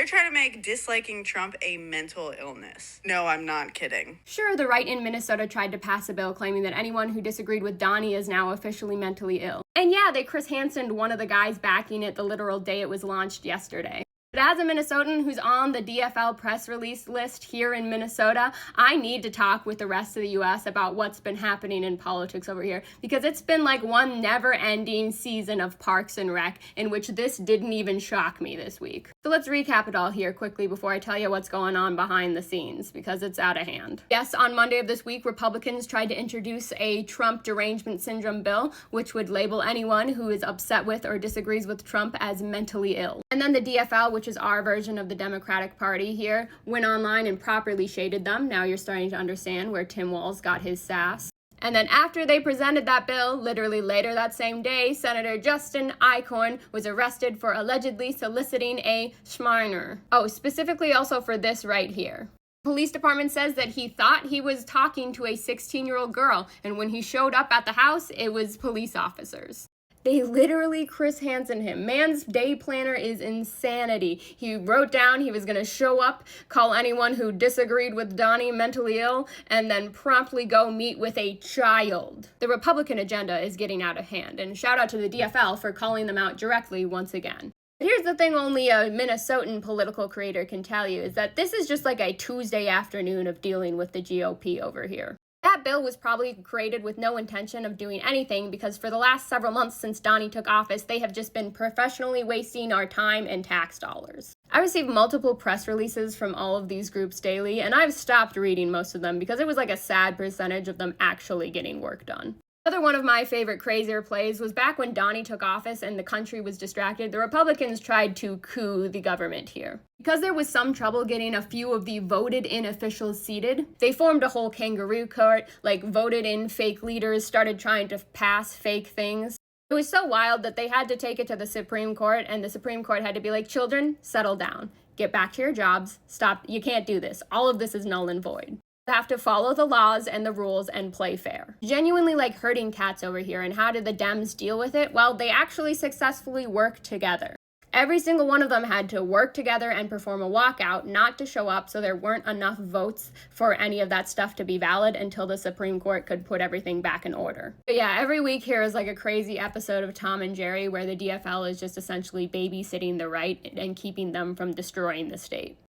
They're trying to make disliking Trump a mental illness. No, I'm not kidding. Sure, the right in Minnesota tried to pass a bill claiming that anyone who disagreed with Donnie is now officially mentally ill. And yeah, they Chris Hansen'd one of the guys backing it the literal day it was launched yesterday. But as a Minnesotan who's on the DFL press release list here in Minnesota, I need to talk with the rest of the U.S. about what's been happening in politics over here, because it's been like one never-ending season of Parks and Rec in which this didn't even shock me this week. So let's recap it all here quickly before I tell you what's going on behind the scenes, because it's out of hand. Yes, on Monday of this week, Republicans tried to introduce a Trump derangement syndrome bill, which would label anyone who is upset with or disagrees with Trump as mentally ill. And then the DFL, which is our version of the Democratic Party here, went online and properly shaded them. Now you're starting to understand where Tim Walz got his sass. And then after they presented that bill, literally later that same day, Senator Justin Eichorn was arrested for allegedly soliciting a schmarner. Oh, specifically also for this right here. Police department says that he thought he was talking to a 16-year-old girl, and when he showed up at the house, it was police officers. They literally Chris Hansen him. Man's day planner is insanity. He wrote down he was going to show up, call anyone who disagreed with Donnie mentally ill, and then promptly go meet with a child. The Republican agenda is getting out of hand, and shout out to the DFL for calling them out directly once again. But here's the thing only a Minnesotan political creator can tell you, is that this is just like a Tuesday afternoon of dealing with the GOP over here. That bill was probably created with no intention of doing anything, because for the last several months since Donnie took office, they have just been professionally wasting our time and tax dollars. I receive multiple press releases from all of these groups daily, and I've stopped reading most of them because it was like a sad percentage of them actually getting work done. Another one of my favorite crazier plays was back when Donnie took office and the country was distracted, the Republicans tried to coup the government here. Because there was some trouble getting a few of the voted-in officials seated, they formed a whole kangaroo court, like voted-in fake leaders started trying to pass fake things. It was so wild that they had to take it to the Supreme Court, and the Supreme Court had to be like, children, settle down. Get back to your jobs. Stop. You can't do this. All of this is null and void. Have to follow the laws and the rules and play fair. Genuinely like herding cats over here, and how did the Dems deal with it? Well, they actually successfully worked together. Every single one of them had to work together and perform a walkout, not to show up, so there weren't enough votes for any of that stuff to be valid until the Supreme Court could put everything back in order. But yeah, every week here is like a crazy episode of Tom and Jerry where the DFL is just essentially babysitting the right and keeping them from destroying the state.